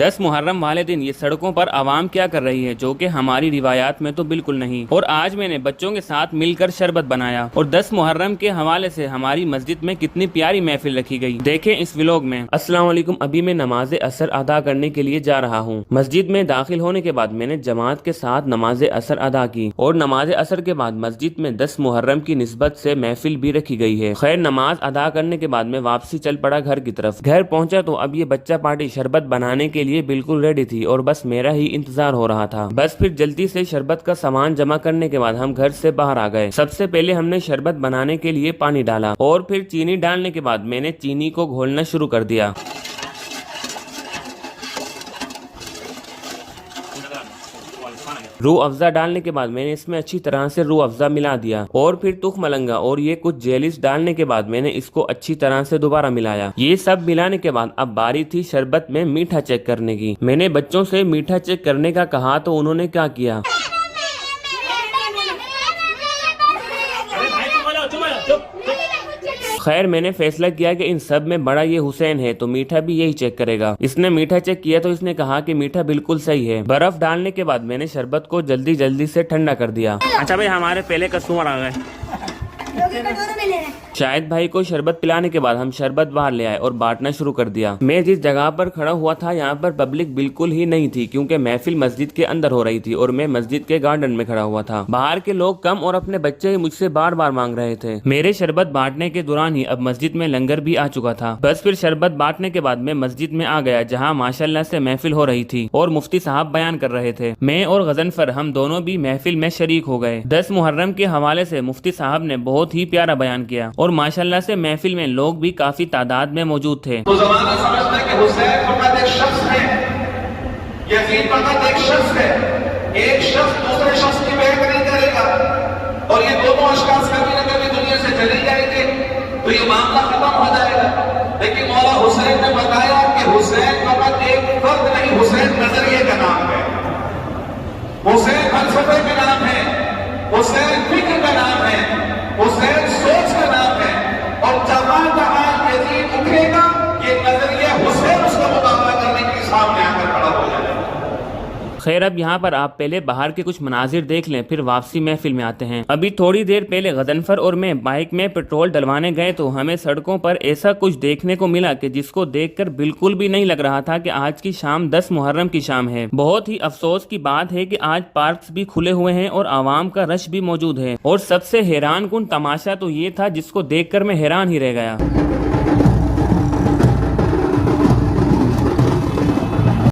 10 मुहर्रम वाले दिन ये सड़कों पर आवाम क्या कर रही है, जो कि हमारी रिवायात में तो बिल्कुल नहीं। और आज मैंने बच्चों के साथ मिलकर शरबत बनाया और 10 मुहर्रम के हवाले से हमारी मस्जिद में कितनी प्यारी महफिल रखी गई, देखें इस व्लॉग में। अस्सलाम वालेकुम। अभी मैं नमाज असर अदा करने के लिए जा रहा हूँ। मस्जिद में दाखिल होने के बाद मैंने जमात के साथ नमाज असर अदा की और नमाज असर के बाद मस्जिद में 10 मुहर्रम की निस्बत से महफिल भी रखी गई है। खैर, नमाज अदा करने के बाद मैं वापसी चल पड़ा घर की तरफ। घर पहुंचा तो अब ये बच्चा पार्टी शरबत बनाने के लिए बिल्कुल रेडी थी और बस मेरा ही इंतजार हो रहा था। बस फिर जल्दी से शरबत का सामान जमा करने के बाद हम घर से बाहर आ गए। सबसे पहले हमने शरबत बनाने के लिए पानी डाला और फिर चीनी डालने के बाद मैंने चीनी को घोलना शुरू कर दिया। रूह अफ़ज़ा डालने के बाद मैंने इसमें अच्छी तरह से रूह अफ़ज़ा मिला दिया और फिर तुख मलंगा और ये कुछ जेलिस डालने के बाद मैंने इसको अच्छी तरह से दोबारा मिलाया। ये सब मिलाने के बाद अब बारी थी शरबत में मीठा चेक करने की। मैंने बच्चों से मीठा चेक करने का कहा तो उन्होंने क्या किया, खैर मैंने फैसला किया कि इन सब में बड़ा ये हुसैन है तो मीठा भी यही चेक करेगा। इसने मीठा चेक किया तो इसने कहा कि मीठा बिल्कुल सही है। बर्फ डालने के बाद मैंने शरबत को जल्दी जल्दी से ठंडा कर दिया। अच्छा भाई, हमारे पहले कस्टमर आ गए। शाहिद भाई को शरबत पिलाने के बाद हम शरबत बाहर ले आए और बांटना शुरू कर दिया। मैं जिस जगह पर खड़ा हुआ था यहाँ पर पब्लिक बिल्कुल ही नहीं थी, क्योंकि महफिल मस्जिद के अंदर हो रही थी और मैं मस्जिद के गार्डन में खड़ा हुआ था। बाहर के लोग कम और अपने बच्चे ही मुझसे बार बार मांग रहे थे। मेरे शरबत बांटने के दौरान ही अब मस्जिद में लंगर भी आ चुका था। बस फिर शरबत बांटने के बाद मैं मस्जिद में आ गया, जहाँ माशाल्लाह से महफिल हो रही थी और मुफ्ती साहब बयान कर रहे थे। मैं और गजनफर हम दोनों भी महफिल में शरीक हो गए। 10 मुहर्रम के हवाले से मुफ्ती साहब ने बहुत ही प्यारा बयान किया और माशाल्लाह से महफिल में लोग भी काफी तादाद में मौजूद थे। तो ज़माना समझता है कि हुसैन फकत एक शख्स है, यजीद फकत एक शख्स है। एक शख्स दूसरे शख्स की बेहद नहीं करेगा और ये दोनों अशखास कभी न कभी दुनिया से चले जाएंगे तो ये मामला खत्म हो जाएगा। लेकिन मौला हुसैन ने बताया कि हुसैन फकत एक फर्द नहीं, हुसैन नजरिए का नाम है, हुसैन फलसफे का नाम है, हुसैन फिक्र का नाम है, हुसैन सोच का नाम है। और जहां जहां यजीद उठेगा ये नजरिया हुसैन उसका मुकाबला करने के सामने आकर खड़ा हो जाएगा। खैर, अब यहाँ पर आप पहले बाहर के कुछ मनाजिर देख लें, फिर वापसी महफिल में आते हैं। अभी थोड़ी देर पहले गजनफर और मैं बाइक में पेट्रोल डलवाने गए तो हमें सड़कों पर ऐसा कुछ देखने को मिला कि जिसको देखकर बिल्कुल भी नहीं लग रहा था कि आज की शाम 10 मुहर्रम की शाम है। बहुत ही अफसोस की बात है कि आज पार्क्स भी खुले हुए हैं और आवाम का रश भी मौजूद है। और सबसे हैरान कुन तमाशा तो ये था जिसको देखकर मैं हैरान ही रह गया।